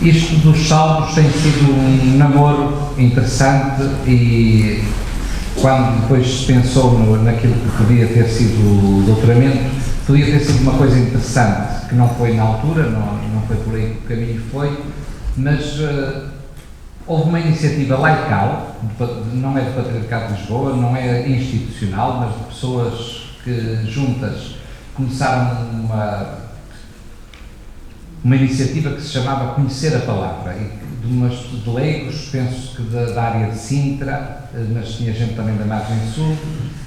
Isto dos salmos tem sido um namoro interessante e quando depois se pensou naquilo que podia ter sido o doutoramento, podia ter sido uma coisa interessante, que não foi na altura, não foi por aí que o caminho foi, mas houve uma iniciativa laical, não é do Patriarcado de Lisboa, não é institucional, mas de pessoas que juntas começaram uma iniciativa que se chamava Conhecer a Palavra, e de leigos, penso que da área de Sintra, mas tinha gente também da Margem Sul,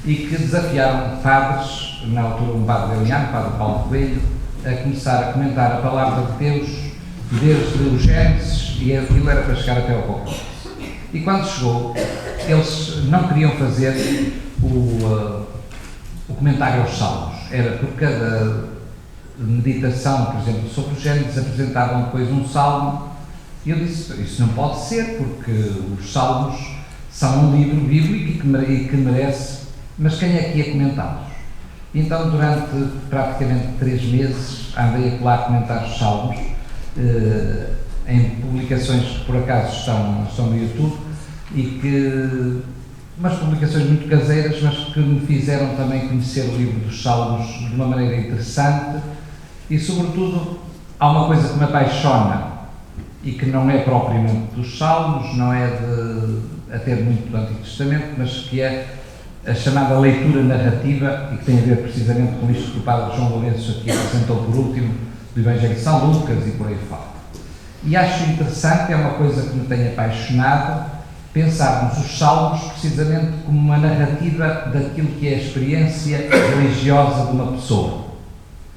e que desafiaram padres, na altura um padre Leoniano, padre Paulo Coelho, a começar a comentar a Palavra de Deus desde o Gênesis, e aquilo era para chegar até ao Apocalipse. E quando chegou, eles não queriam fazer o comentário aos Salmos, era por cada meditação, por exemplo, sobre o Gênesis, apresentavam depois um salmo, e eu disse, isso não pode ser, porque os salmos são um livro bíblico e que merece, mas quem é que ia comentá-los? Então, durante praticamente 3 meses, andei a colar comentar os salmos, em publicações que por acaso estão no YouTube, umas publicações muito caseiras, mas que me fizeram também conhecer o livro dos Salmos de uma maneira interessante e, sobretudo, há uma coisa que me apaixona e que não é propriamente dos Salmos, não é até muito do Antigo Testamento, mas que é a chamada leitura narrativa e que tem a ver precisamente com isto que o Padre João Lourenço aqui apresentou por último, do Evangelho de São Lucas e por aí fora. E acho interessante, é uma coisa que me tem apaixonado, pensarmos os Salmos precisamente como uma narrativa daquilo que é a experiência religiosa de uma pessoa.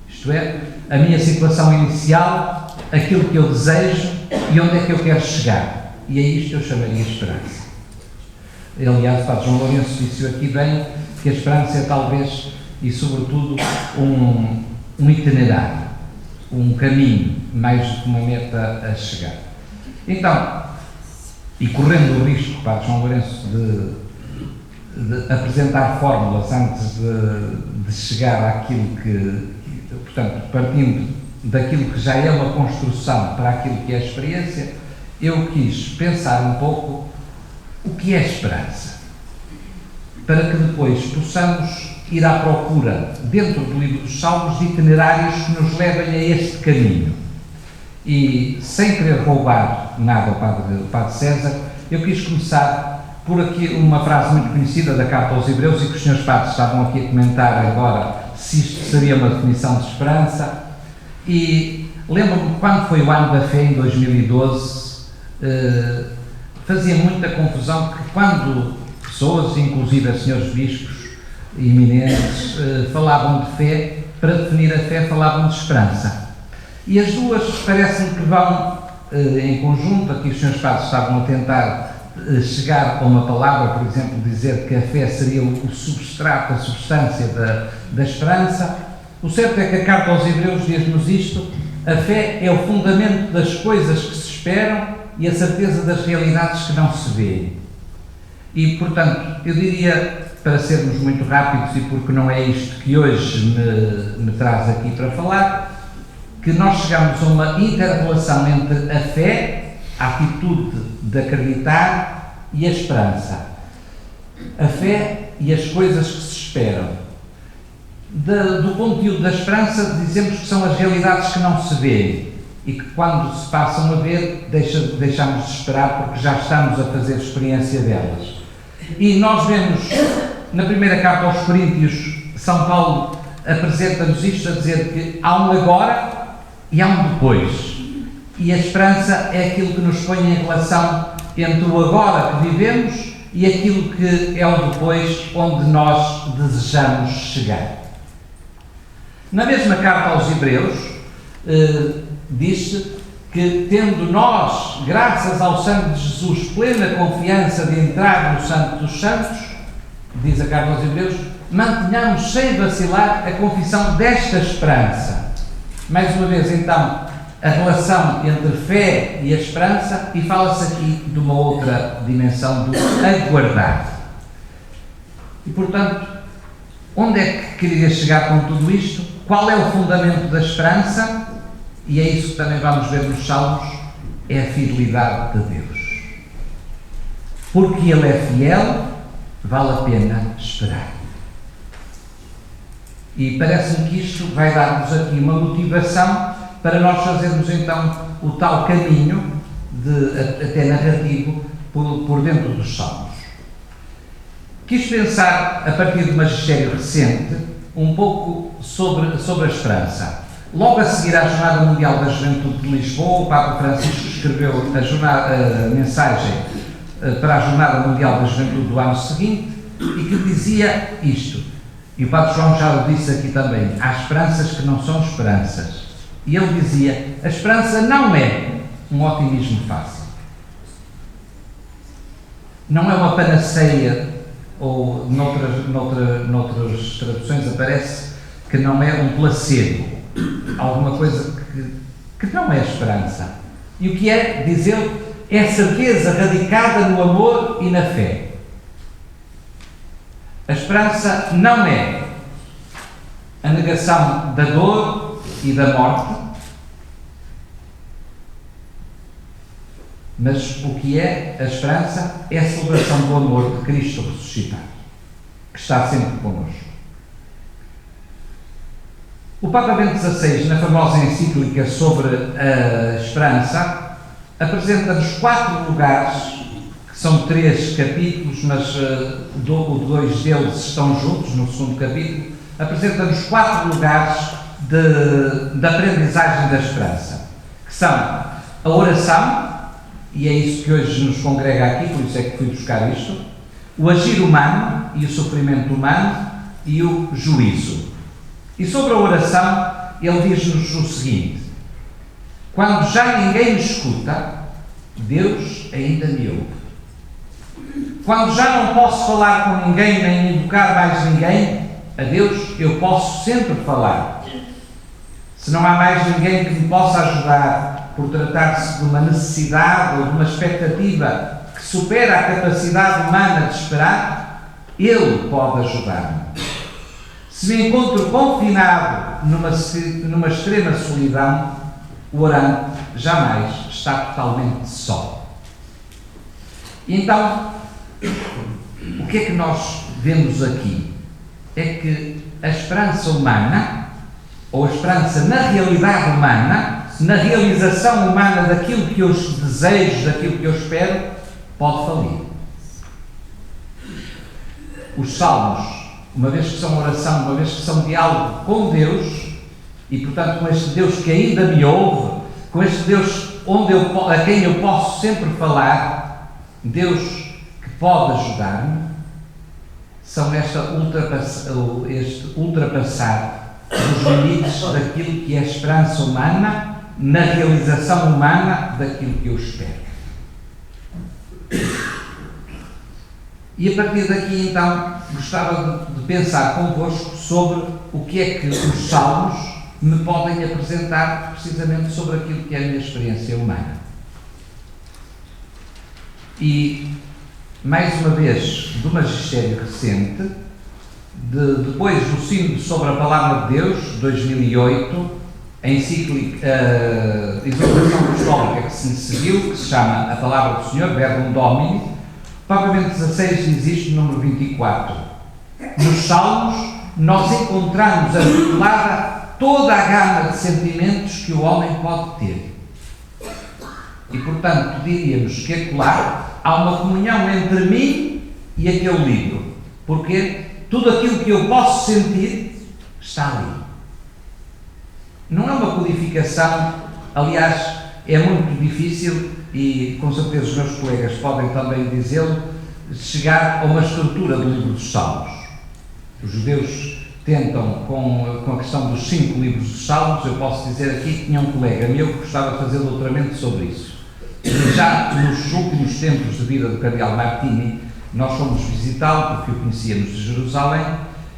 Isto é, a minha situação inicial, aquilo que eu desejo e onde é que eu quero chegar. E a isto eu chamaria esperança. Aliás, o Padre João Lourenço disse aqui bem que a esperança é talvez, e sobretudo, um itinerário, um caminho, mais do que uma meta a chegar. Então, e correndo o risco, Padre João Lourenço, de apresentar fórmulas antes de chegar àquilo portanto, partindo daquilo que já é uma construção para aquilo que é a experiência, eu quis pensar um pouco o que é esperança, para que depois possamos ir à procura, dentro do livro dos Salmos, de itinerários que nos levem a este caminho. E, sem querer roubar nada ao Padre César, eu quis começar por aqui uma frase muito conhecida da Carta aos Hebreus, e que os senhores padres estavam aqui a comentar agora se isto seria uma definição de esperança. E lembro-me que quando foi o ano da fé, em 2012, fazia muita confusão que quando pessoas, inclusive os senhores bispos eminentes, falavam de fé, para definir a fé falavam de esperança. E as duas parecem que vão em conjunto. Aqui os senhores padres estavam a tentar chegar a uma palavra, por exemplo, dizer que a fé seria o substrato, a substância da esperança. O certo é que a Carta aos Hebreus diz-nos isto: a fé é o fundamento das coisas que se esperam e a certeza das realidades que não se vêem. E, portanto, eu diria, para sermos muito rápidos, e porque não é isto que hoje me traz aqui para falar, que nós chegamos a uma inter-relação entre a fé, a atitude de acreditar, e a esperança. A fé e as coisas que se esperam. Do conteúdo da esperança, dizemos que são as realidades que não se veem e que, quando se passam a ver, deixamos de esperar porque já estamos a fazer experiência delas. E nós vemos, na primeira carta aos Coríntios, São Paulo apresenta-nos isto, a dizer que há um agora e há um depois. E a esperança é aquilo que nos põe em relação entre o agora que vivemos e aquilo que é o depois, onde nós desejamos chegar. Na mesma carta aos Hebreus, diz-se que, tendo nós, graças ao sangue de Jesus, plena confiança de entrar no Santo dos Santos, diz a carta aos Hebreus, mantenhamos sem vacilar a confissão desta esperança. Mais uma vez, então, a relação entre fé e a esperança, e fala-se aqui de uma outra dimensão, do aguardar. E, portanto, onde é que queria chegar com tudo isto? Qual é o fundamento da esperança? E é isso que também vamos ver nos Salmos, é a fidelidade de Deus. Porque Ele é fiel, vale a pena esperar. E parece-me que isto vai dar-nos aqui uma motivação para nós fazermos então o tal caminho, até narrativo, por dentro dos Salmos. Quis pensar, a partir do magistério recente, um pouco sobre a esperança. Logo a seguir à Jornada Mundial da Juventude de Lisboa, o Papa Francisco escreveu a mensagem para a Jornada Mundial da Juventude do ano seguinte, e que dizia isto. E o Padre João já o disse aqui também: há esperanças que não são esperanças. E ele dizia: a esperança não é um otimismo fácil. Não é uma panaceia, ou noutras traduções aparece que não é um placebo, alguma coisa que não é esperança. E o que é, diz ele, é certeza radicada no amor e na fé. A esperança não é a negação da dor e da morte, mas o que é a esperança é a celebração do amor de Cristo ressuscitado, que está sempre connosco. O Papa Bento XVI, na famosa encíclica sobre a esperança, apresenta-nos 4 lugares, que são 3 capítulos, mas dois deles estão juntos no segundo capítulo. Apresenta-nos 4 lugares de aprendizagem da esperança, que são a oração, e é isso que hoje nos congrega aqui, por isso é que fui buscar isto, o agir humano e o sofrimento humano e o juízo. E sobre a oração, ele diz-nos o seguinte: quando já ninguém me escuta, Deus ainda me ouve. Quando já não posso falar com ninguém, nem invocar mais ninguém, a Deus eu posso sempre falar. Se não há mais ninguém que me possa ajudar, por tratar-se de uma necessidade ou de uma expectativa que supera a capacidade humana de esperar, Ele pode ajudar-me. Se me encontro confinado numa extrema solidão, o orante jamais está totalmente só. E então, o que é que nós vemos aqui? É que a esperança humana, ou a esperança na realidade humana, na realização humana daquilo que eu desejo, daquilo que eu espero, pode falir. Os Salmos, uma vez que são oração, uma vez que são diálogo com Deus, e portanto com este Deus que ainda me ouve, com este Deus a quem eu posso sempre falar, Deus que pode ajudar-me, são este ultrapassar os limites daquilo que é a esperança humana, na realização humana daquilo que eu espero. E a partir daqui, então, gostava de pensar convosco sobre o que é que os Salmos me podem apresentar precisamente sobre aquilo que é a minha experiência humana. E, mais uma vez, do magistério recente, depois do Sínodo sobre a Palavra de Deus, 2008, a encíclica, a exortação apostólica que se seguiu, que se chama A Palavra do Senhor, Verbum Domini, o Papa Bento XVI diz isto no número 24. Nos Salmos, nós encontramos articulada toda a gama de sentimentos que o homem pode ter. E, portanto, diríamos que acolá há uma comunhão entre mim e aquele livro, porque tudo aquilo que eu posso sentir está ali. Não é uma codificação, aliás, é muito difícil, e com certeza os meus colegas podem também dizê-lo, chegar a uma estrutura do livro dos Salmos. Os judeus tentam, com a questão dos 5 livros dos Salmos, eu posso dizer aqui que tinha um colega meu que gostava de fazer doutoramento sobre isso. E já nos últimos tempos de vida do Cardeal Martini, nós fomos visitá-lo, porque o conhecíamos de Jerusalém,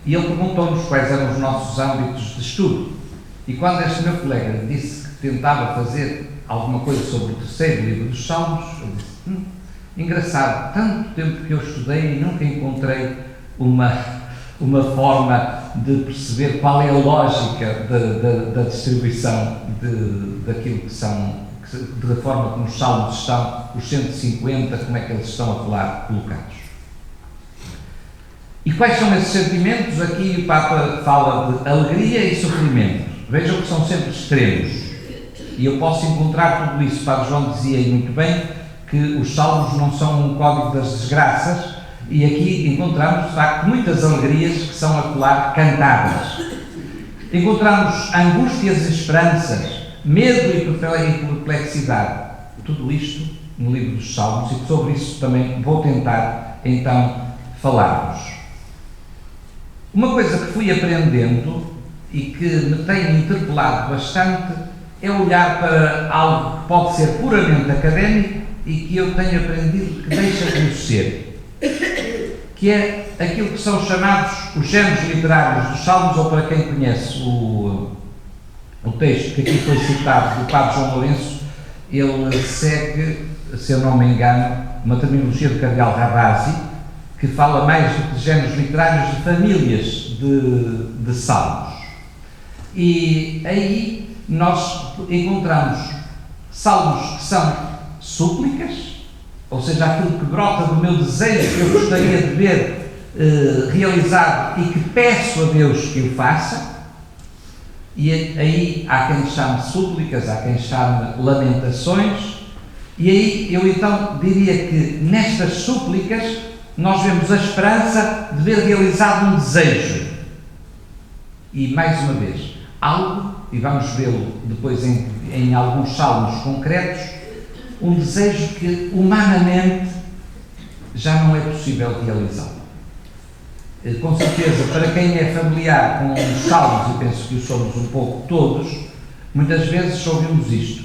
e ele perguntou-nos quais eram os nossos âmbitos de estudo. E quando este meu colega disse que tentava fazer alguma coisa sobre o 3º livro dos Salmos, eu disse, engraçado, tanto tempo que eu estudei e nunca encontrei uma forma de perceber qual é a lógica da distribuição daquilo que da forma como os salmos estão, os 150, como é que eles estão colocados. E quais são esses sentimentos? Aqui o Papa fala de alegria e sofrimento. Vejam que são sempre extremos. E eu posso encontrar tudo isso. O Padre João dizia muito bem que os salmos não são um código das desgraças, e aqui encontramos, de facto, muitas alegrias que são acolá cantadas. Encontramos angústias e esperanças, medo e perplexidade. Tudo isto no livro dos Salmos, e sobre isso também vou tentar, então, falar-vos. Uma coisa que fui aprendendo e que me tem interpelado bastante é olhar para algo que pode ser puramente académico e que eu tenho aprendido que deixa de o ser, que é aquilo que são chamados os géneros literários dos Salmos, ou para quem conhece o texto que aqui foi citado do Padre João Lourenço, ele segue, se eu não me engano, uma terminologia do Cardeal Ravasi, que fala mais do que de géneros literários, de famílias de salmos. E aí nós encontramos salmos que são súplicas, ou seja, aquilo que brota do meu desejo que eu gostaria de ver realizado e que peço a Deus que o faça. E aí há quem chame súplicas, há quem chame lamentações, e aí eu então diria que nestas súplicas nós vemos a esperança de ver realizado um desejo. E mais uma vez, algo, e vamos vê-lo depois em alguns salmos concretos, um desejo que humanamente já não é possível realizá-lo. Com certeza, para quem é familiar com os salmos, e penso que o somos um pouco todos, muitas vezes ouvimos isto: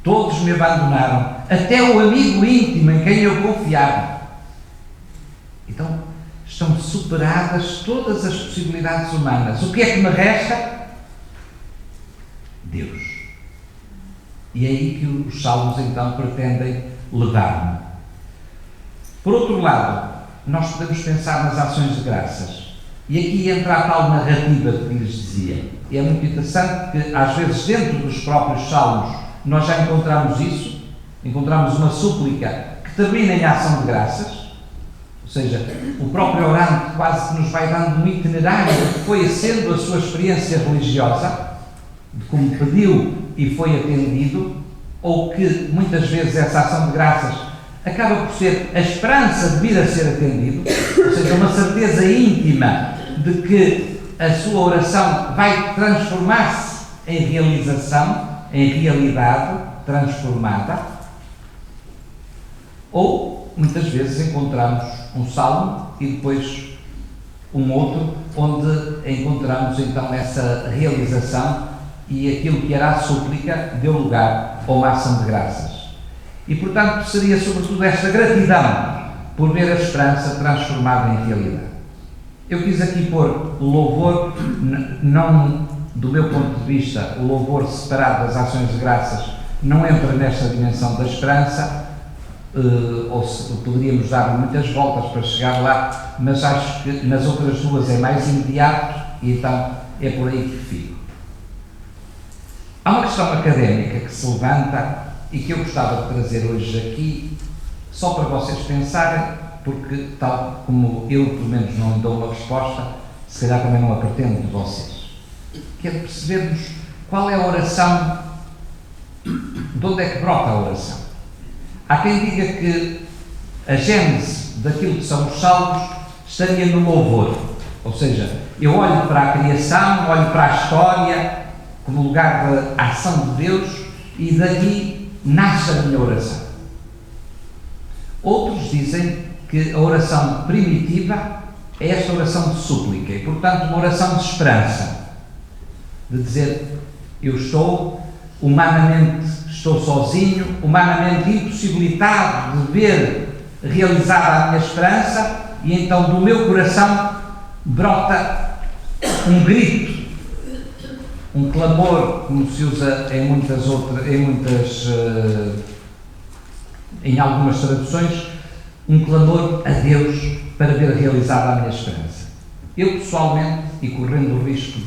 todos me abandonaram, até o amigo íntimo em quem eu confiava. Então, estão superadas todas as possibilidades humanas. O que é que me resta? Deus. E é aí que os salmos então pretendem levar-me. Por outro lado, nós podemos pensar nas ações de graças. E aqui entra a tal narrativa que lhes dizia. E é muito interessante que, às vezes, dentro dos próprios salmos, nós já encontramos isso. Encontramos uma súplica que termina em ação de graças. Ou seja, o próprio orante quase que nos vai dando um itinerário do que foi sendo a sua experiência religiosa, de como pediu e foi atendido, ou que muitas vezes essa ação de graças acaba por ser a esperança de vir a ser atendido, ou seja, uma certeza íntima de que a sua oração vai transformar-se em realização, em realidade transformada. Ou muitas vezes encontramos um salmo e depois um outro, onde encontramos então essa realização e aquilo que era a súplica deu lugar a uma ação de graças. E portanto seria sobretudo esta gratidão por ver a esperança transformada em realidade. Eu quis aqui pôr o louvor, não do meu ponto de vista, o louvor separado das ações de graças não entra nesta dimensão da esperança, ou se poderíamos dar muitas voltas para chegar lá, mas acho que nas outras duas é mais imediato e então é por aí que fico. Há uma questão académica que se levanta e que eu gostava de trazer hoje aqui, só para vocês pensarem, porque tal como eu pelo menos não lhe dou uma resposta, se calhar também não a pretendo de vocês, que é de percebermos qual é a oração, de onde é que brota a oração. Há quem diga que a gênese daquilo que são os salmos estaria no louvor, ou seja, eu olho para a criação, olho para a história como lugar da ação de Deus e dali nasce a minha oração. Outros dizem que a oração primitiva é esta oração de súplica e, portanto, uma oração de esperança, de dizer, eu estou sozinho, humanamente impossibilitado de ver realizada a minha esperança, e então do meu coração brota um grito, um clamor, como se usa em algumas traduções, um clamor a Deus para ver realizada a minha esperança. Eu pessoalmente, e correndo o risco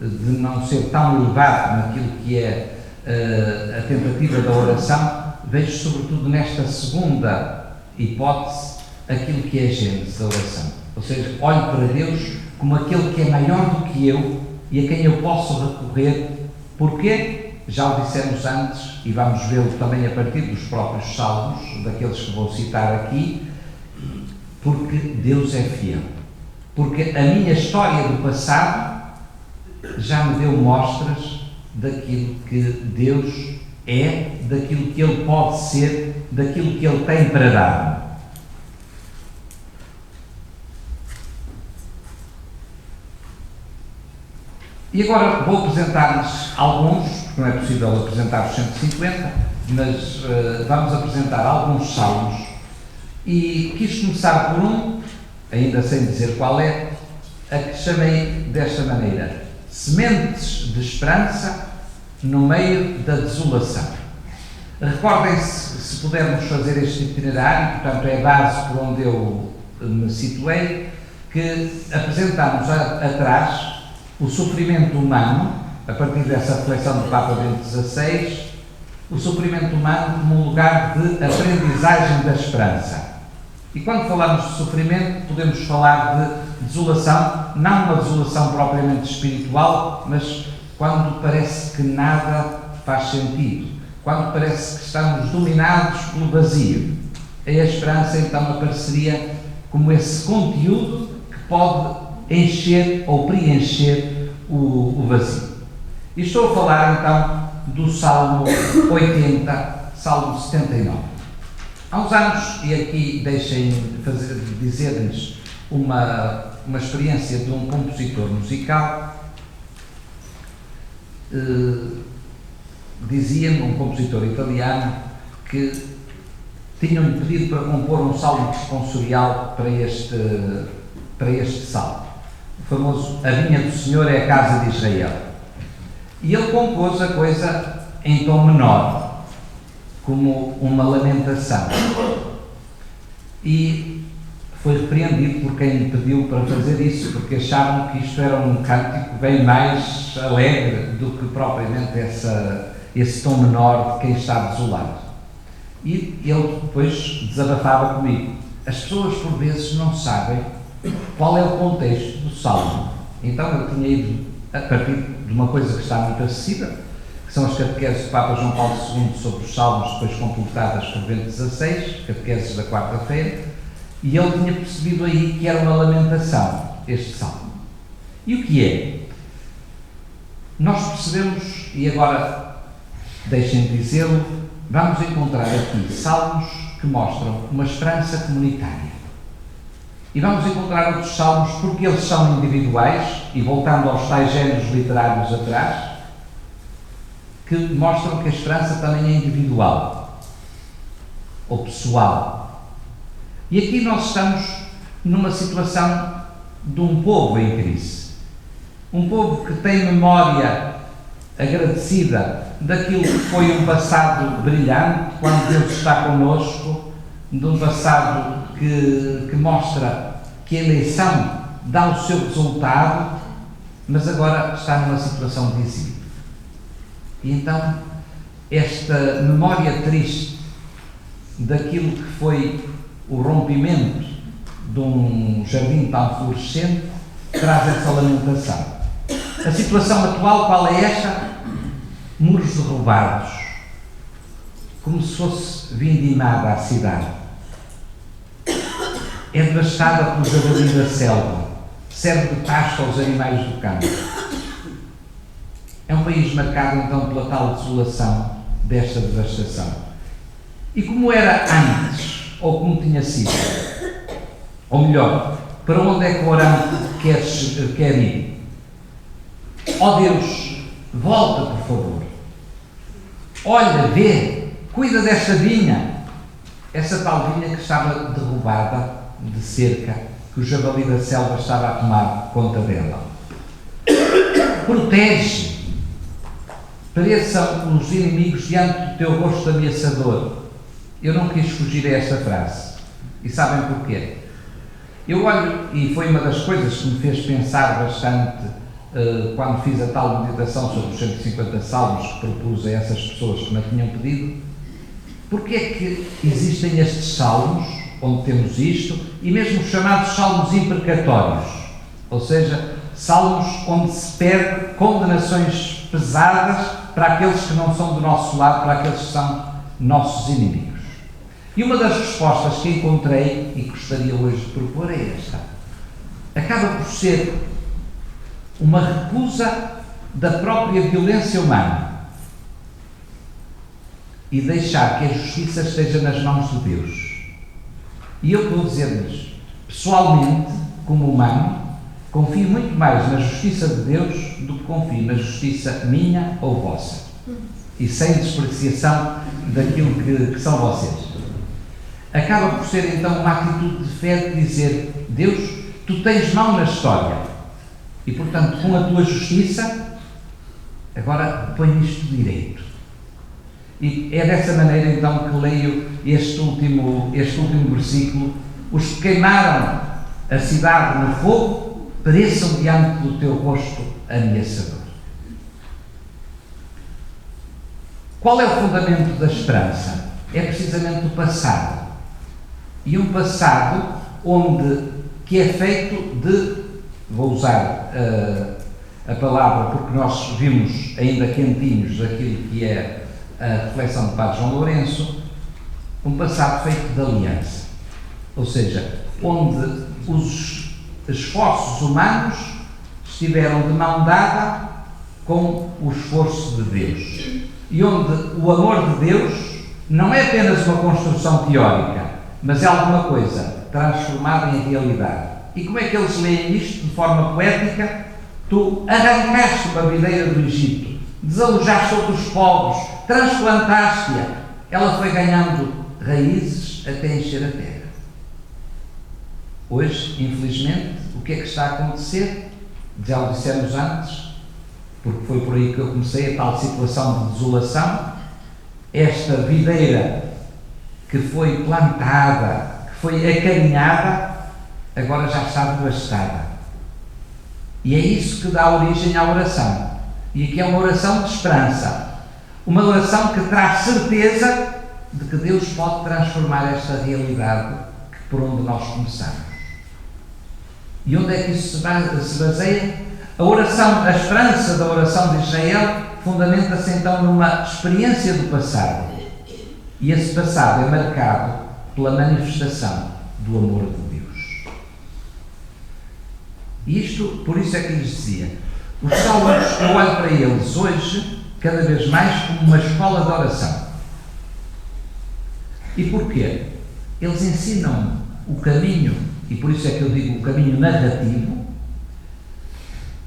de não ser tão elevado naquilo que é a tentativa da oração, vejo sobretudo nesta segunda hipótese aquilo que é a gênese da oração. Ou seja, olho para Deus como aquele que é maior do que eu e a quem eu posso recorrer. Porquê? Já o dissemos antes, e vamos vê-lo também a partir dos próprios salmos, daqueles que vou citar aqui, porque Deus é fiel. Porque a minha história do passado já me deu mostras daquilo que Deus é, daquilo que Ele pode ser, daquilo que Ele tem para dar. E agora vou apresentar-lhes alguns, porque não é possível apresentar os 150, mas vamos apresentar alguns salmos. E quis começar por um, ainda sem dizer qual é, a que chamei desta maneira: sementes de esperança no meio da desolação. Recordem-se, se pudermos fazer este itinerário, portanto é a base por onde eu me situei, que apresentamos atrás o sofrimento humano, a partir dessa reflexão do Papa Bento XVI, o sofrimento humano como um lugar de aprendizagem da esperança. E quando falamos de sofrimento, podemos falar de desolação, não uma desolação propriamente espiritual, mas quando parece que nada faz sentido, quando parece que estamos dominados pelo vazio. A esperança então apareceria como esse conteúdo que pode encher ou preencher o vazio. E estou a falar então do Salmo 80, Salmo 79. Há uns anos, e aqui deixem-me dizer-lhes uma experiência de um compositor musical, dizia-me um compositor italiano que tinham-lhe pedido para compor um salmo responsorial para este salmo. O famoso A Vinha do Senhor é a Casa de Israel. E ele compôs a coisa em tom menor, como uma lamentação. E foi repreendido por quem lhe pediu para fazer isso, porque achavam que isto era um cântico bem mais alegre do que propriamente esse tom menor de quem está desolado. E ele depois desabafava comigo. As pessoas por vezes não sabem qual é o contexto do salmo. Então eu tinha ido a partir de uma coisa que está muito acessível, que são as catequeses do Papa João Paulo II sobre os salmos, depois completadas por Bento XVI, catequeses da quarta-feira, e ele tinha percebido aí que era uma lamentação, este salmo. E o que é? Nós percebemos, e agora deixem-me dizê-lo, vamos encontrar aqui salmos que mostram uma esperança comunitária. E vamos encontrar outros salmos porque eles são individuais, e voltando aos tais géneros literários atrás, que mostram que a esperança também é individual, ou pessoal. E aqui nós estamos numa situação de um povo em crise. Um povo que tem memória agradecida daquilo que foi um passado brilhante, quando Deus está connosco, de um passado que mostra que a eleição dá o seu resultado, mas agora está numa situação de exílio. E então, esta memória triste daquilo que foi o rompimento de um jardim tão florescente traz essa lamentação. A situação atual, qual é esta? Muros derrubados, como se fosse vindimada a cidade. É devastada pelo javali da selva, serve de pasto aos animais do campo. É um país marcado então pela tal desolação desta devastação. E como era antes, ou como tinha sido? Ou melhor, para onde é que o orante quer ir? Ó Deus, volta por favor. Olha, vê, cuida desta vinha. Essa tal vinha que estava derrubada de cerca, que o javali da selva estava a tomar conta dela. Protege. Pareçam os inimigos diante do teu rosto ameaçador. Eu não quis fugir a esta frase. E sabem porquê? Eu olho, e foi uma das coisas que me fez pensar bastante quando fiz a tal meditação sobre os 150 salmos que propus a essas pessoas que me tinham pedido, porque é que existem estes salmos, onde temos isto, e mesmo os chamados salmos imprecatórios, ou seja, salmos onde se pede condenações pesadas para aqueles que não são do nosso lado, para aqueles que são nossos inimigos. E uma das respostas que encontrei, e gostaria hoje de propor, é esta. Acaba por ser uma recusa da própria violência humana e deixar que a justiça esteja nas mãos de Deus. E eu vou dizer-lhes, pessoalmente, como humano, confio muito mais na justiça de Deus do que confio na justiça minha ou vossa. E sem despreciação daquilo que são vocês. Acaba por ser então uma atitude de fé de dizer: Deus, tu tens mão na história e, portanto, com a tua justiça, agora põe isto direito. E é dessa maneira então que leio este último versículo: os que queimaram a cidade no fogo pereçam diante do teu rosto ameaçador. Qual é o fundamento da esperança? É precisamente o passado. E um passado que é feito de, vou usar a palavra porque nós vimos ainda quentinhos daquilo que é a reflexão do Padre João Lourenço, um passado feito de aliança. Ou seja, onde os esforços humanos estiveram de mão dada com o esforço de Deus. E onde o amor de Deus não é apenas uma construção teórica, mas é alguma coisa transformada em realidade. E como é que eles leem isto de forma poética? Tu arrancaste uma videira do Egito, desalojaste outros povos, transplantaste-a, ela foi ganhando raízes até encher a terra. Hoje, infelizmente, o que é que está a acontecer? Já o dissemos antes, porque foi por aí que eu comecei a tal situação de desolação. Esta videira que foi plantada, que foi acarinhada, agora já está devastada. E é isso que dá origem à oração. E aqui é uma oração de esperança. Uma oração que traz certeza de que Deus pode transformar esta realidade por onde nós começamos. E onde é que isso se baseia? A esperança da oração de Israel fundamenta-se então numa experiência do passado. E esse passado é marcado pela manifestação do amor de Deus. E isto, por isso é que lhes dizia, os salmos, eu olho para eles hoje, cada vez mais, como uma escola de oração. E porquê? Eles ensinam o caminho, e por isso é que eu digo o caminho narrativo,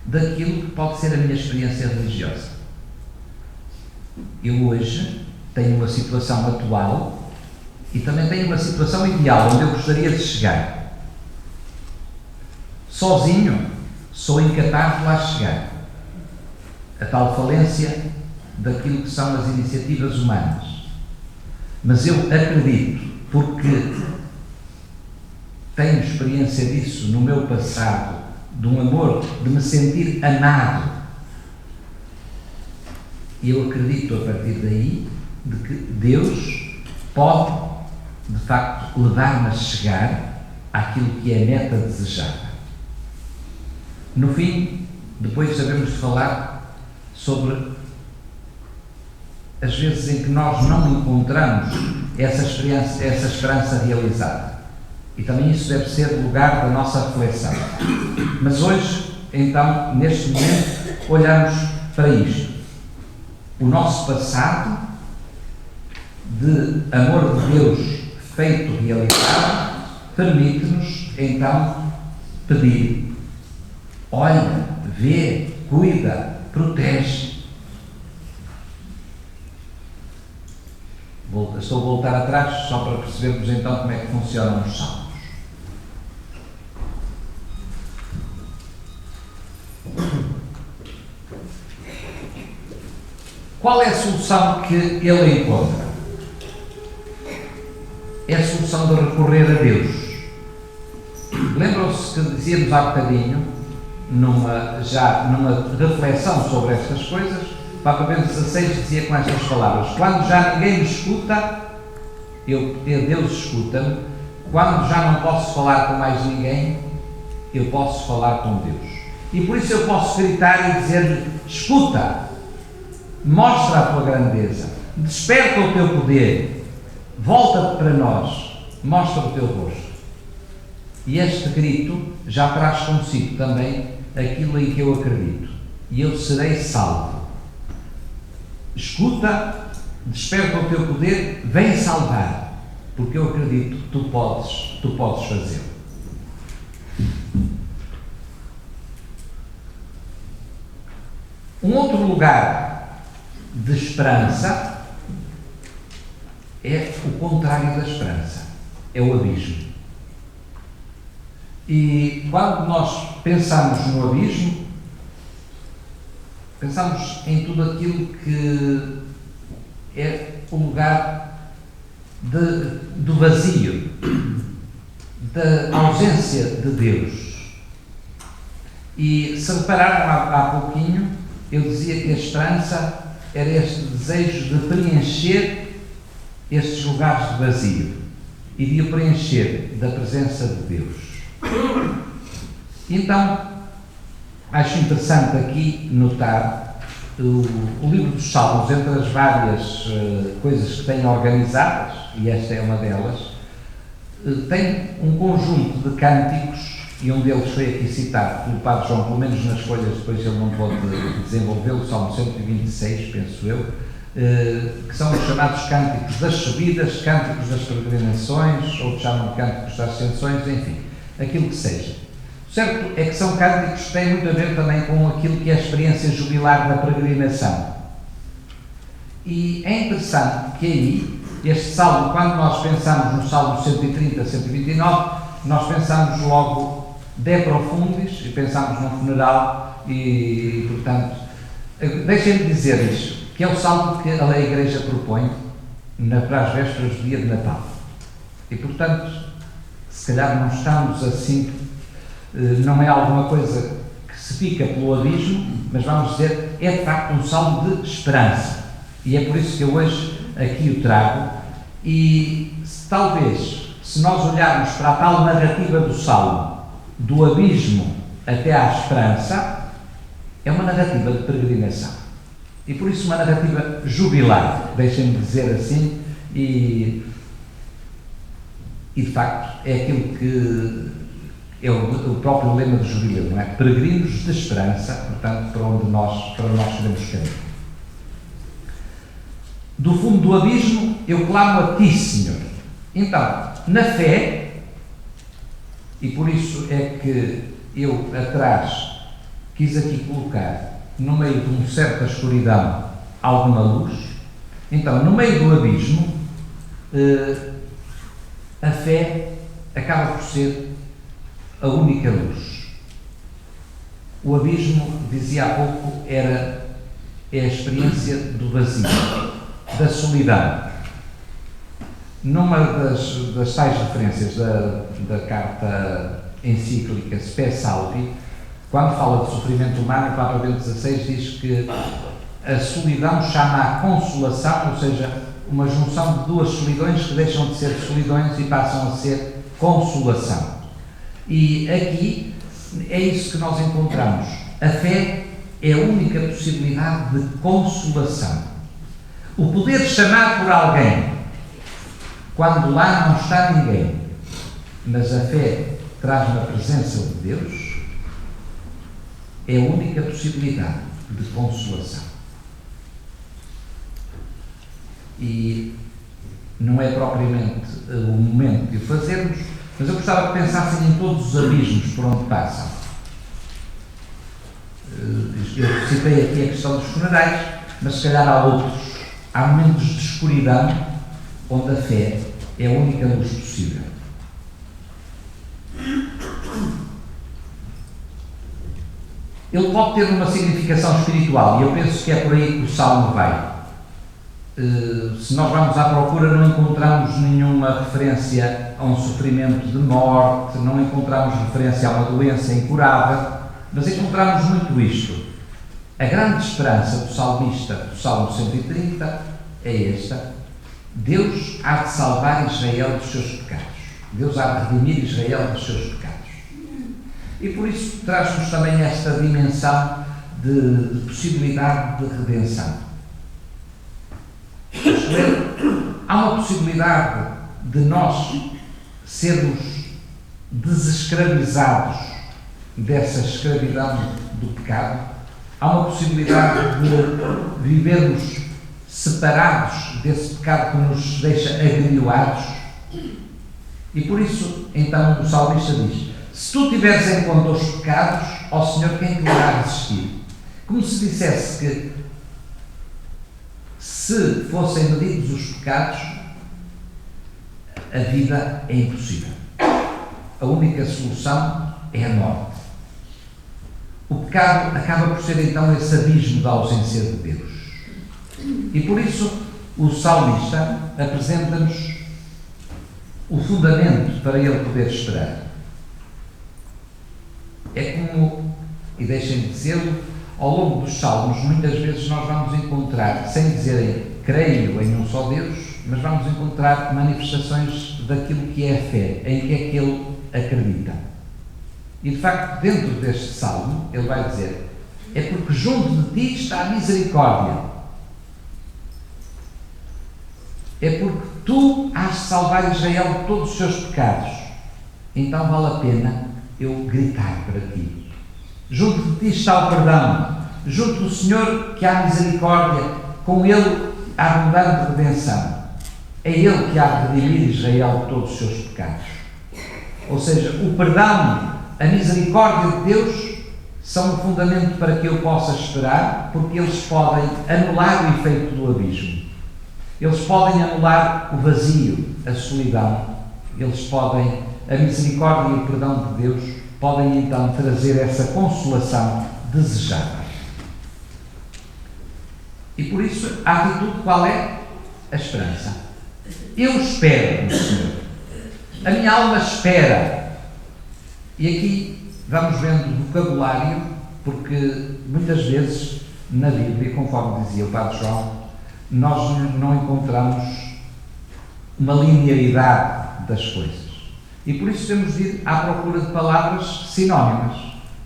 daquilo que pode ser a minha experiência religiosa. Eu hoje tenho uma situação atual e também tenho uma situação ideal onde eu gostaria de chegar. Sozinho sou incapaz de lá chegar. A tal falência daquilo que são as iniciativas humanas. Mas eu acredito, porque tenho experiência disso no meu passado, de um amor, de me sentir amado. E eu acredito a partir daí de que Deus pode, de facto, levar-me a chegar àquilo que é a meta desejada. No fim, depois sabemos de falar sobre as vezes em que nós não encontramos essa esperança realizada. E também isso deve ser o lugar da nossa reflexão. Mas hoje, então, neste momento, olhamos para isto. O nosso passado de amor de Deus feito realidade permite-nos, então, pedir: olha, vê, cuida, protege. Estou a voltar atrás só para percebermos então como é que funcionam os salmos. Qual é a solução que ele encontra? É a solução de recorrer a Deus. Lembram-se que dizíamos há bocadinho já numa reflexão sobre estas coisas, o Papa Bento XVI dizia com estas palavras: quando já ninguém me escuta, Deus escuta-me. Quando já não posso falar com mais ninguém, eu posso falar com Deus. E por isso eu posso gritar e dizer-lhe: escuta, mostra a tua grandeza, desperta o teu poder, volta-te para nós, mostra o teu rosto. E este grito já traz consigo também aquilo em que eu acredito, e eu serei salvo. Escuta, desperta o teu poder, vem salvar, porque eu acredito que tu podes fazê-lo. Um outro lugar de esperança é o contrário da esperança, é o abismo. E quando nós pensamos no abismo, pensamos em tudo aquilo que é o lugar do vazio, da ausência de Deus. E se repararam há pouquinho, eu dizia que a esperança era este desejo de preencher estes lugares de vazio e de o preencher da presença de Deus. Então, acho interessante aqui notar o livro dos Salmos, entre as várias coisas que tem organizadas, e esta é uma delas, tem um conjunto de cânticos, e um deles foi aqui citado pelo Padre João, pelo menos nas folhas, depois ele não pôde desenvolvê-lo, o Salmo 126, penso eu, que são os chamados cânticos das subidas, cânticos das peregrinações, outros chamam de cânticos das ascensões, enfim, aquilo que seja. O certo é que são cânticos que têm muito a ver também com aquilo que é a experiência jubilar da peregrinação. E é interessante que aí, este salmo, quando nós pensamos no Salmo 130, 129, nós pensamos logo de profundis e pensamos no funeral e, portanto, deixem-me dizer isto, que é o salmo que a Igreja propõe para as vésperas do dia de Natal. E, portanto, se calhar não estamos assim, não é alguma coisa que se fica pelo abismo, mas vamos dizer, é de facto um salmo de esperança. E é por isso que eu hoje aqui o trago. E talvez, se nós olharmos para a tal narrativa do salmo, do abismo até à esperança, é uma narrativa de peregrinação. E por isso uma narrativa jubilar, deixem-me dizer assim, e de facto é aquilo que é o próprio lema do jubileu, não é? Peregrinos de esperança, portanto, para nós queremos caminhar. Do fundo do abismo eu clamo a ti, Senhor. Então, na fé, e por isso é que eu atrás quis aqui colocar, no meio de uma certa escuridão, alguma luz. Então, no meio do abismo, a fé acaba por ser a única luz. O abismo, dizia há pouco, é a experiência do vazio, da solidão. Numa das tais referências da carta encíclica Spe Salvi, quando fala de sofrimento humano, o Papa Bento XVI diz que a solidão chama a consolação, ou seja, uma junção de duas solidões que deixam de ser solidões e passam a ser consolação. E aqui é isso que nós encontramos. A fé é a única possibilidade de consolação. O poder chamar por alguém, quando lá não está ninguém, mas a fé traz-me a presença de Deus, é a única possibilidade de consolação. E não é propriamente o momento de o fazermos, mas eu gostava que pensassem em todos os abismos por onde passam. Eu citei aqui a questão dos funerais, mas se calhar há outros. Há momentos de escuridão onde a fé é a única luz possível. Ele pode ter uma significação espiritual, e eu penso que é por aí que o Salmo vai. Se nós vamos à procura, não encontramos nenhuma referência a um sofrimento de morte, não encontramos referência a uma doença incurável, Mas encontramos muito isto. A grande esperança do salmista do Salmo 130 é esta: Deus há de salvar Israel dos seus pecados. Deus há de redimir Israel dos seus pecados. E por isso traz-nos também esta dimensão de possibilidade de redenção. Isto é, há uma possibilidade de nós sermos desescravizados dessa escravidão do pecado. Há uma possibilidade de vivermos separados desse pecado que nos deixa agrilhoados. E por isso, então, o salmista diz: se tu tiveres em conta os pecados, ó Senhor, quem te irá resistir? Como se dissesse que, se fossem medidos os pecados, a vida é impossível. A única solução é a morte. O pecado acaba por ser então esse abismo da ausência de Deus. E por isso o salmista apresenta-nos o fundamento para ele poder esperar. É como, e deixem-me dizê-lo, ao longo dos salmos, muitas vezes nós vamos encontrar, sem dizerem creio em um só Deus, mas vamos encontrar manifestações daquilo que é a fé, em que é que ele acredita. E de facto, dentro deste salmo, ele vai dizer: é porque junto de ti está a misericórdia. É porque tu has de salvar Israel de todos os seus pecados. Então vale a pena eu gritar para ti. Junto de ti está o perdão. Junto do Senhor que há misericórdia. Com Ele há abundante redenção. É Ele que há de redimir Israel de todos os seus pecados. Ou seja, o perdão, a misericórdia de Deus são o fundamento para que eu possa esperar, porque eles podem anular o efeito do abismo. Eles podem anular o vazio, a solidão. Eles podem, a misericórdia e o perdão de Deus podem então trazer essa consolação desejada. E por isso a atitude qual é? A esperança. Eu espero no Senhor. A minha alma espera. E aqui vamos vendo vocabulário, porque muitas vezes na Bíblia, conforme dizia o Padre João, nós não encontramos uma linearidade das coisas. E por isso temos de ir à procura de palavras sinónimas.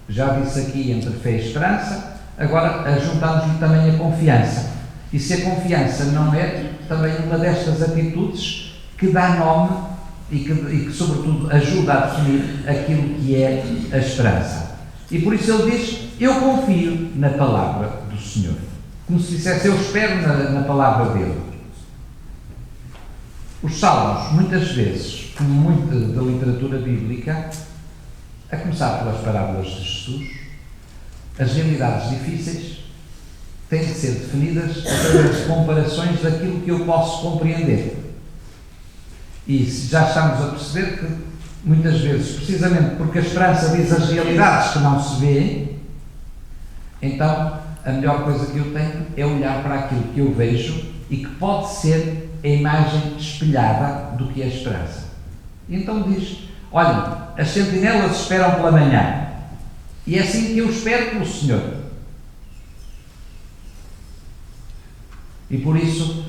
Já disse aqui entre fé e esperança, agora juntamos-lhe também a confiança. E se a confiança não é também uma destas atitudes que dá nome e que sobretudo ajuda a definir aquilo que é a esperança. E por isso ele diz: eu confio na palavra do Senhor. Como se dissesse, eu espero na palavra dele. Os salmos, muitas vezes, como muito da literatura bíblica, a começar pelas parábolas de Jesus, as realidades difíceis têm de ser definidas através de comparações daquilo que eu posso compreender. E já estamos a perceber que, muitas vezes, precisamente porque a esperança diz as realidades que não se vêem, então a melhor coisa que eu tenho é olhar para aquilo que eu vejo e que pode ser a imagem espelhada do que é a esperança. E então diz: olha, as sentinelas esperam pela manhã, e é assim que eu espero pelo Senhor. E por isso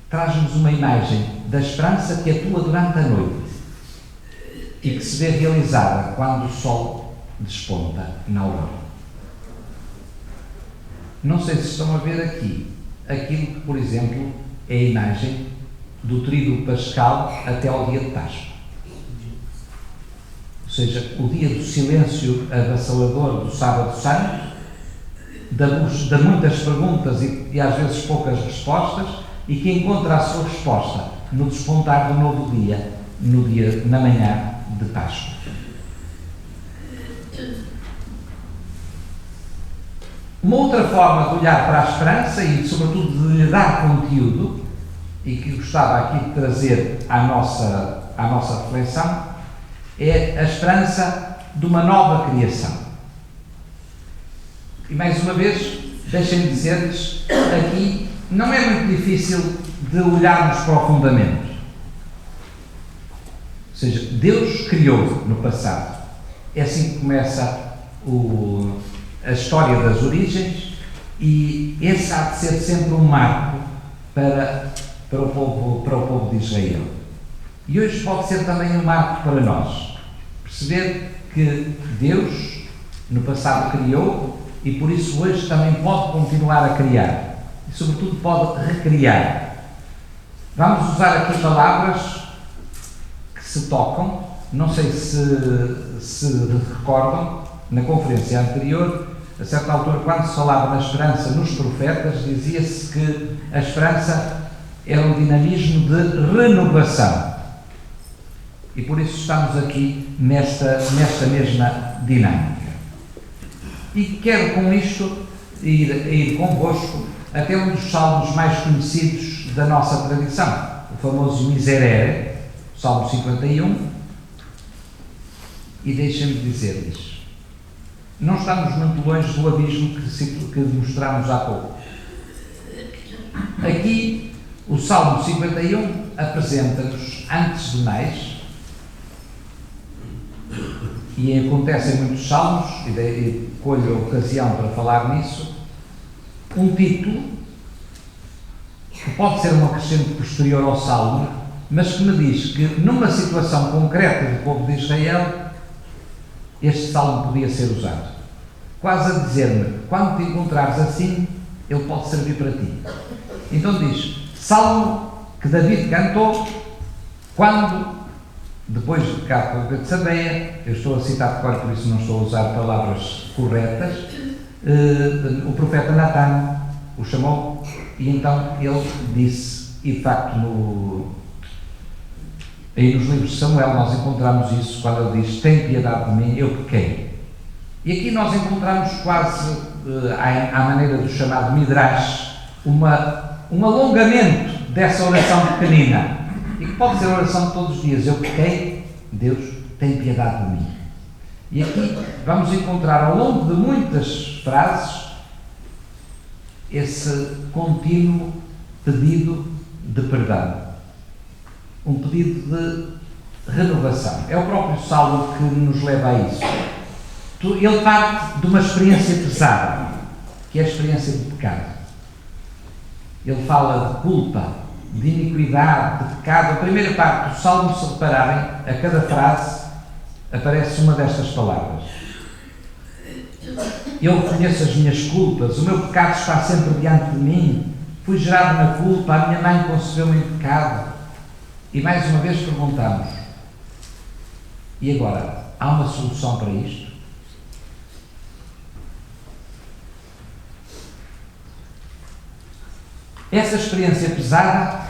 traz-nos uma imagem da esperança que atua durante a noite e que se vê realizada quando o sol desponta na aurora. Não sei se estão a ver aqui aquilo que, por exemplo, é a imagem do tríduo pascal até ao dia de Páscoa. Ou seja, o dia do silêncio avassalador do Sábado Santo, de muitas perguntas e às vezes poucas respostas, e que encontra a sua resposta no despontar do novo dia, na manhã de Páscoa. Uma outra forma de olhar para a esperança e, sobretudo, de lhe dar conteúdo, e que gostava aqui de trazer à nossa reflexão, é a esperança de uma nova criação. E, mais uma vez, deixem-me dizer-lhes, aqui não é muito difícil de olharmos para o fundamento. Ou seja, Deus criou no passado. É assim que começa a história das origens, e esse há de ser sempre um marco para o povo de Israel. E hoje pode ser também um marco para nós. Perceber que Deus, no passado, criou, e por isso hoje também pode continuar a criar. E, sobretudo, pode recriar. Vamos usar aqui palavras que se tocam. Não sei se recordam, na conferência anterior, a certa altura, quando se falava na esperança nos profetas, dizia-se que a esperança era um dinamismo de renovação. E por isso estamos aqui nesta mesma dinâmica. E quero com isto ir convosco até um dos salmos mais conhecidos da nossa tradição, o famoso Miserere, Salmo 51, e deixem-me dizer-lhes, não estamos muito longe do abismo que mostramos há pouco. Aqui, o Salmo 51 apresenta-nos, antes de mais, e acontece em muitos salmos, e colho a ocasião para falar nisso, um título que pode ser um acrescento posterior ao salmo, mas que me diz que numa situação concreta do povo de Israel, este salmo podia ser usado. Quase a dizer-me, quando te encontrares assim, ele pode servir para ti. Então diz, salmo que David cantou quando, depois de cá para Betsabeia, eu estou a citar de cor, por isso não estou a usar palavras corretas, o profeta Natã o chamou, e então ele disse, e de facto aí nos livros de Samuel nós encontramos isso, quando ele diz, tem piedade de mim, eu pequei. E aqui nós encontramos quase, à maneira do chamado Midrash, um alongamento dessa oração pequenina, e que pode ser a oração de todos os dias, eu pequei, Deus tem piedade de mim. E aqui vamos encontrar ao longo de muitas frases esse contínuo pedido de perdão, um pedido de renovação. É o próprio Salmo que nos leva a isso. Ele parte de uma experiência pesada, que é a experiência do pecado. Ele fala de culpa, de iniquidade, de pecado. A primeira parte do Salmo, se repararem, a cada frase aparece uma destas palavras. Eu reconheço as minhas culpas, o meu pecado está sempre diante de mim, fui gerado na culpa, a minha mãe concebeu-me em pecado. E mais uma vez perguntamos, e agora, há uma solução para isto? Essa experiência pesada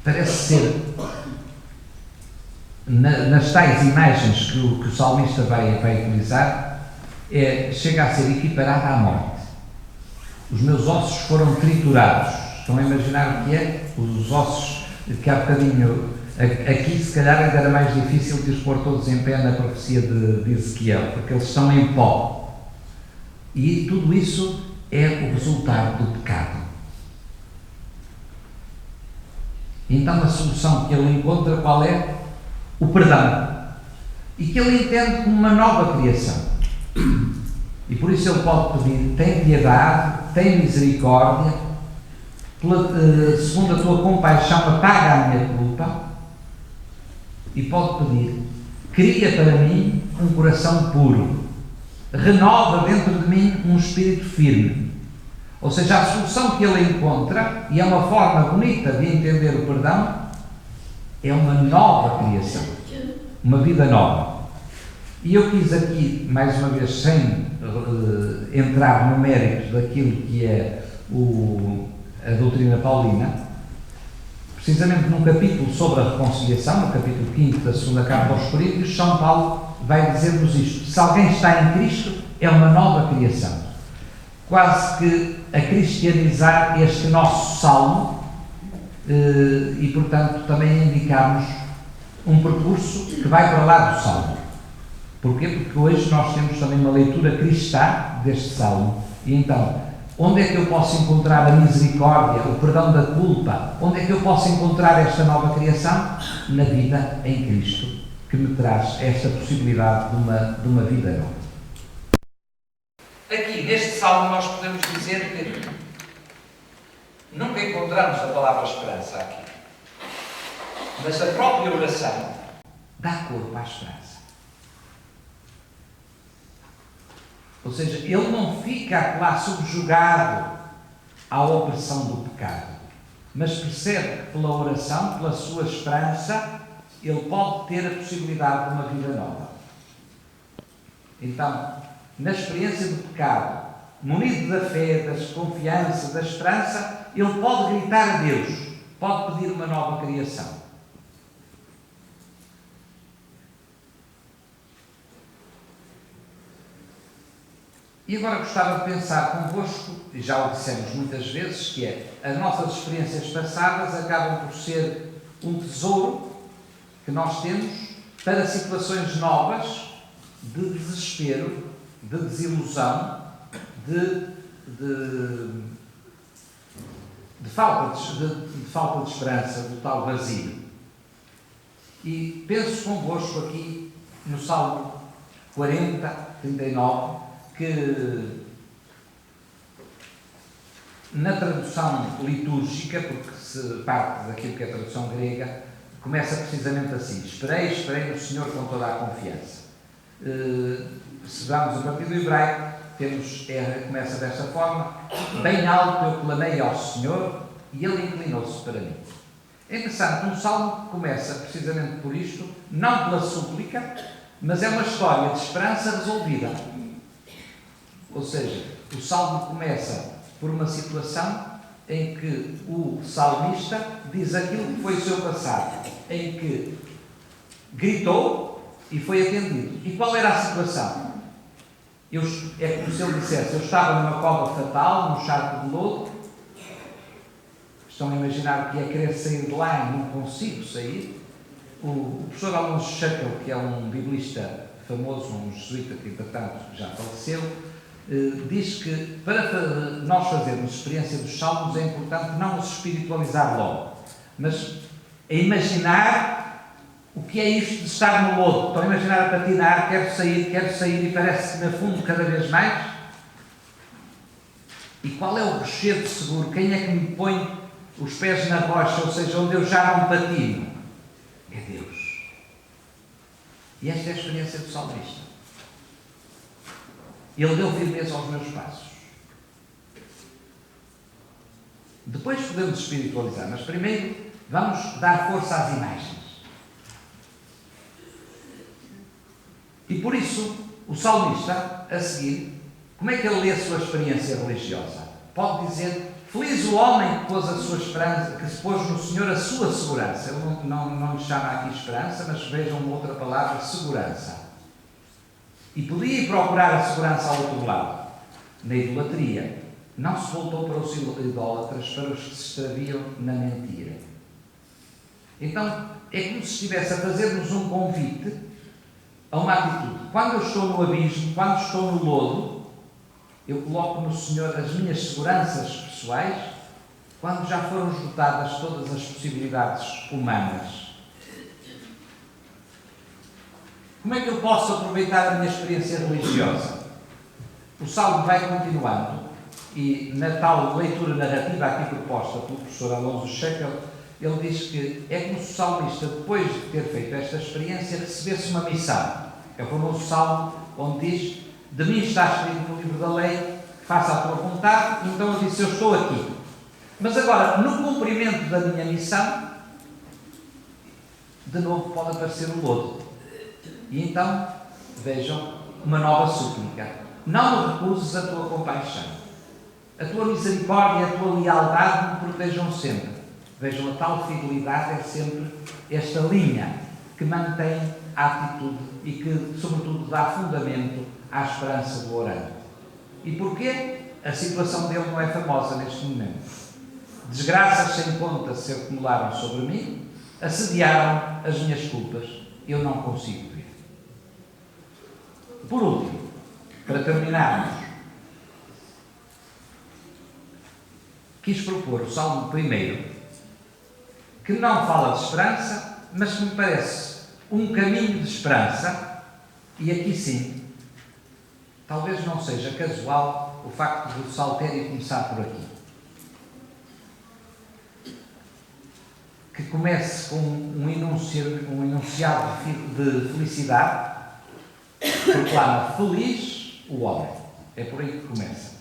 parece ser, nas tais imagens que o salmista vai utilizar, chega a ser equiparada à morte. Os meus ossos foram triturados. Estão a imaginar o que é? Os ossos que há bocadinho, aqui se calhar ainda era mais difícil de os pôr todos em pé na profecia de Ezequiel, porque eles estão em pó. E tudo isso é o resultado do pecado. Então a solução que ele encontra, qual é? O perdão. E que ele entende como uma nova criação. E por isso ele pode pedir, tem piedade, tem misericórdia, segundo a tua compaixão apaga a minha culpa, e pode pedir, cria para mim um coração puro, renova dentro de mim um espírito firme. Ou seja, a solução que ele encontra, e é uma forma bonita de entender o perdão, é uma nova criação, uma vida nova. E eu quis aqui, mais uma vez, sem entrar no mérito daquilo que é a doutrina paulina, precisamente num capítulo sobre a reconciliação, no capítulo 5 da segunda carta aos Coríntios, São Paulo vai dizer-nos isto: se alguém está em Cristo, é uma nova criação. Quase que a cristianizar este nosso salmo e, portanto, também indicarmos um percurso que vai para lá do salmo. Porquê? Porque hoje nós temos também uma leitura cristã deste salmo. E então, onde é que eu posso encontrar a misericórdia, o perdão da culpa? Onde é que eu posso encontrar esta nova criação? Na vida em Cristo. que me traz esta possibilidade de uma vida nova. Aqui, neste salmo, nós podemos dizer que nunca encontramos a palavra esperança aqui. Mas a própria oração dá corpo à esperança. Ou seja, ele não fica lá subjugado à opressão do pecado, mas percebe que pela oração, pela sua esperança, ele pode ter a possibilidade de uma vida nova. Então, na experiência do pecado, munido da fé, da confiança, da esperança, ele pode gritar a Deus, pode pedir uma nova criação. E agora gostava de pensar convosco, e já o dissemos muitas vezes, que é, as nossas experiências passadas acabam por ser um tesouro que nós temos para situações novas de desespero, de desilusão, de falta de esperança, do tal vazio. E penso convosco aqui no Salmo 40, 39, que na tradução litúrgica, porque se parte daquilo que é a tradução grega, começa precisamente assim: esperei no Senhor com toda a confiança. Se vamos a partir do hebraico, começa desta forma: bem alto eu clamei ao Senhor e Ele inclinou-se para mim. É interessante, um salmo que começa precisamente por isto, não pela súplica, mas é uma história de esperança resolvida. Ou seja, o salmo começa por uma situação em que o salmista diz aquilo que foi o seu passado, em que gritou e foi atendido. E qual era a situação? É como se ele dissesse: eu estava numa cova fatal, num charco de lodo. Estão a imaginar o que é querer sair de lá e não consigo sair? O professor Alonso Schackel, que é um biblista famoso, um jesuíta que, entretanto, já faleceu, diz que para nós fazermos experiência dos salmos é importante não os espiritualizar logo, mas é imaginar o que é isto de estar no lodo. Estão a imaginar a patinar, quero sair e parece que me afundo cada vez mais? E qual é o rochedo seguro? Quem é que me põe os pés na rocha, ou seja, onde eu já não patino? É Deus. E esta é a experiência do salmista. Ele deu firmeza aos meus passos. Depois podemos espiritualizar, mas primeiro vamos dar força às imagens. E por isso, o salmista, a seguir, como é que ele lê a sua experiência religiosa? Pode dizer: feliz o homem que pôs a sua esperança, que se pôs no Senhor a sua segurança. Ele não lhe chama aqui esperança, mas vejam uma outra palavra: segurança. E podia procurar a segurança ao outro lado, na idolatria. Não se voltou para os idólatras, para os que se extraviam na mentira. Então, é como se estivesse a fazer-nos um convite a uma atitude. Quando eu estou no abismo, quando estou no lodo, eu coloco no Senhor as minhas seguranças pessoais, quando já foram esgotadas todas as possibilidades humanas. Como é que eu posso aproveitar a minha experiência religiosa? O salmo vai continuando e na tal leitura narrativa aqui proposta pelo professor Alonso Schackel, ele diz que é como se o salmista, depois de ter feito esta experiência, recebesse uma missão. É o famoso salmo onde diz: de mim está escrito no livro da lei, faça a tua vontade. Então ele disse: eu estou aqui. Mas agora, no cumprimento da minha missão, de novo pode aparecer o lodo. E então, vejam, uma nova súplica: não me recuses a tua compaixão, a tua misericórdia e a tua lealdade me protejam sempre. Vejam, a tal fidelidade é sempre esta linha que mantém a atitude e que, sobretudo, dá fundamento à esperança do orante. E porquê? A situação dele não é famosa neste momento. Desgraças sem conta se acumularam sobre mim, assediaram as minhas culpas, eu não consigo ver. Por último, para terminarmos, quis propor o Salmo 1, que não fala de esperança, mas que me parece um caminho de esperança, e aqui sim, talvez não seja casual o facto do saltério começar por aqui. Que comece com um enunciado de felicidade, proclama feliz o homem. É por aí que começa.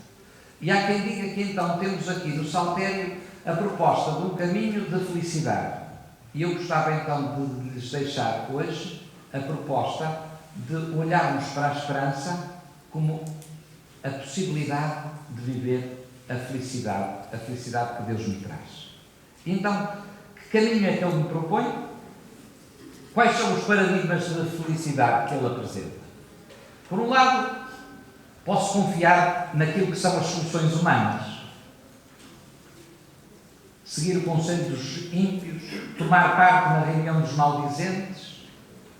E há quem diga que então temos aqui no saltério a proposta de um caminho de felicidade. E eu gostava então de lhes deixar hoje a proposta de olharmos para a esperança como a possibilidade de viver a felicidade que Deus me traz. Então, que caminho é que Ele me propõe? Quais são os paradigmas de felicidade que Ele apresenta? Por um lado, posso confiar naquilo que são as soluções humanas. Seguir o conselho dos ímpios, tomar parte na reunião dos maldizentes,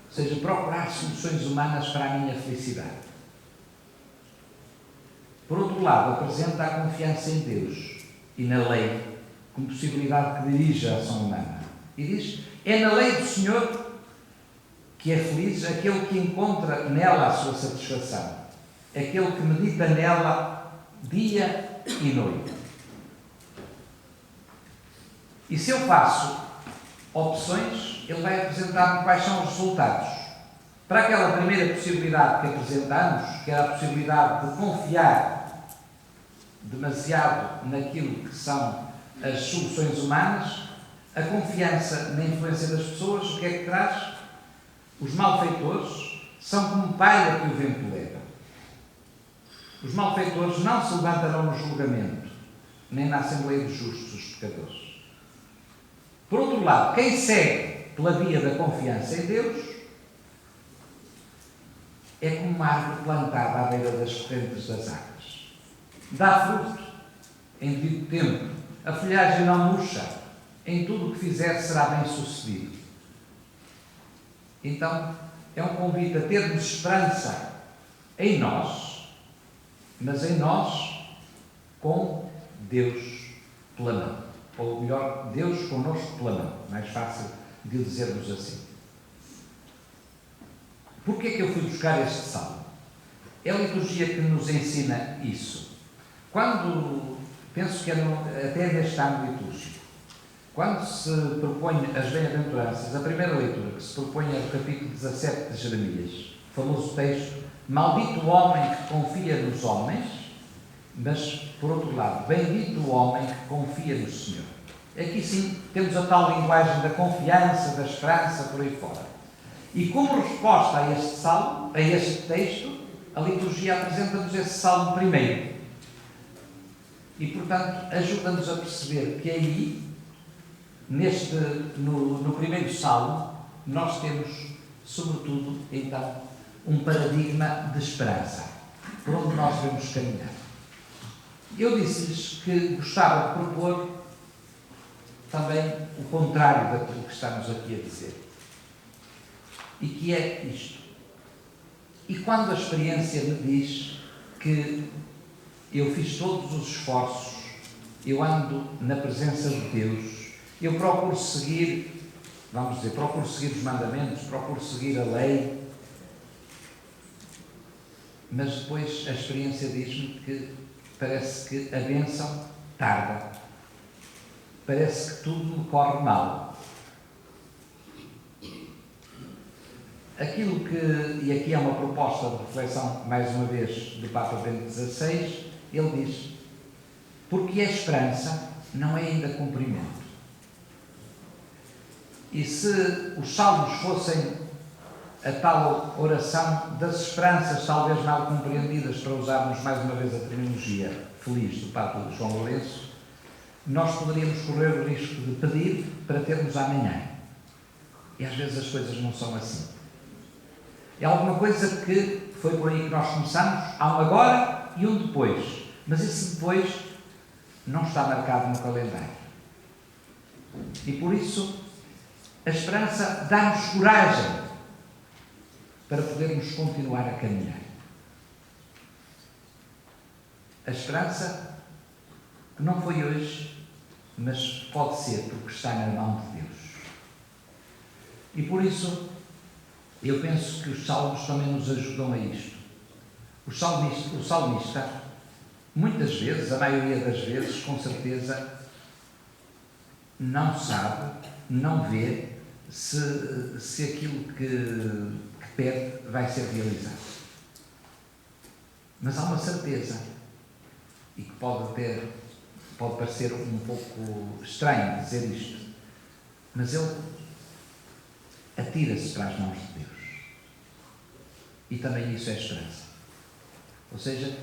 ou seja, procurar soluções humanas para a minha felicidade. Por outro lado, apresenta a confiança em Deus e na lei como possibilidade que dirige a ação humana. E diz, é na lei do Senhor que é feliz aquele que encontra nela a sua satisfação, aquele que medita nela dia e noite. E se eu faço opções, ele vai apresentar-me quais são os resultados. Para aquela primeira possibilidade que apresentamos, que era a possibilidade de confiar demasiado naquilo que são as soluções humanas, a confiança na influência das pessoas, o que é que traz? Os malfeitores são como palha que o vento leva. Os malfeitores não se levantarão no julgamento, nem na Assembleia dos Justos, os pecadores. Por outro lado, quem segue pela via da confiança em Deus é como uma árvore plantada à beira das correntes das águas. Dá fruto em devido tempo, a folhagem não murcha, em tudo o que fizer será bem sucedido. Então, é um convite a termos esperança em nós, mas em nós com Deus pela mão. Ou melhor, Deus connosco pela mão. Mais fácil de o dizermos assim. Porquê é que eu fui buscar este salmo? É a liturgia que nos ensina isso. Quando, penso que até neste ano litúrgico, quando se propõe as bem-aventuranças, a primeira leitura que se propõe é do capítulo 17 de Jeremias, o famoso texto, maldito o homem que confia nos homens, mas, por outro lado, bendito o homem que confia no Senhor. Aqui sim temos a tal linguagem da confiança, da esperança, por aí fora. E como resposta a este salmo, a este texto, a liturgia apresenta-nos esse salmo primeiro. E, portanto, ajuda-nos a perceber que aí, no primeiro salmo, nós temos, sobretudo, então, um paradigma de esperança, por onde nós devemos caminhar. Eu disse-lhes que gostava de propor também o contrário daquilo que estamos aqui a dizer. E que é isto. E quando a experiência me diz que eu fiz todos os esforços, eu ando na presença de Deus, eu procuro seguir, procuro seguir os mandamentos, procuro seguir a lei, mas depois a experiência diz-me que parece que a bênção tarda. Parece que tudo me corre mal. Aquilo que, e aqui é uma proposta de reflexão, mais uma vez, do Papa Bento XVI, ele diz, porque a esperança não é ainda cumprimento. E se os salmos fossem a tal oração das esperanças talvez mal compreendidas, para usarmos mais uma vez a terminologia feliz do Papa João Lourenço, nós poderíamos correr o risco de pedir para termos amanhã. E às vezes as coisas não são assim. É alguma coisa que foi por aí que nós começamos, há um agora e um depois. Mas esse depois não está marcado no calendário. E por isso, a esperança dá-nos coragem para podermos continuar a caminhar. A esperança que não foi hoje, mas pode ser, porque está na mão de Deus. E por isso, Eu penso que os salmos também nos ajudam a isto. O salmista, muitas vezes, a maioria das vezes, com certeza, não sabe, não vê se aquilo que pede vai ser realizado. Mas há uma certeza, e que pode parecer um pouco estranho dizer isto, mas ele atira-se para as mãos de Deus. E também isso é esperança. Ou seja,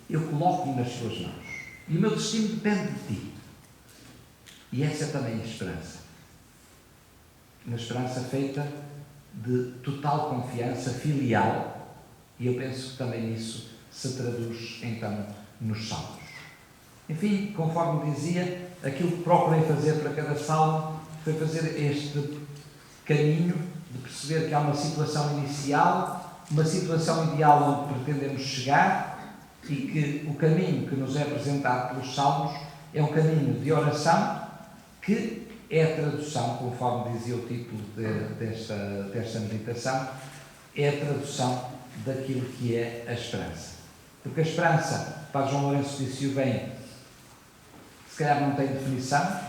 eu coloco-me nas tuas mãos. E o meu destino depende de ti. E essa é também a esperança. Uma esperança feita de total confiança filial. E eu penso que também isso se traduz, então, nos salmos. Enfim, conforme dizia, aquilo que procurei fazer para cada salmo foi fazer este caminho de perceber que há uma situação inicial, uma situação ideal onde pretendemos chegar e que o caminho que nos é apresentado pelos salmos é um caminho de oração que é a tradução, conforme dizia o título desta meditação, é a tradução daquilo que é a esperança. Porque a esperança, Padre João Lourenço disse-o bem, se calhar não tem definição,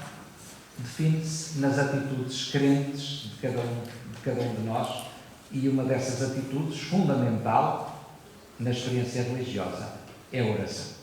define-se nas atitudes crentes de cada um de nós, e uma dessas atitudes, fundamental na experiência religiosa, é a oração.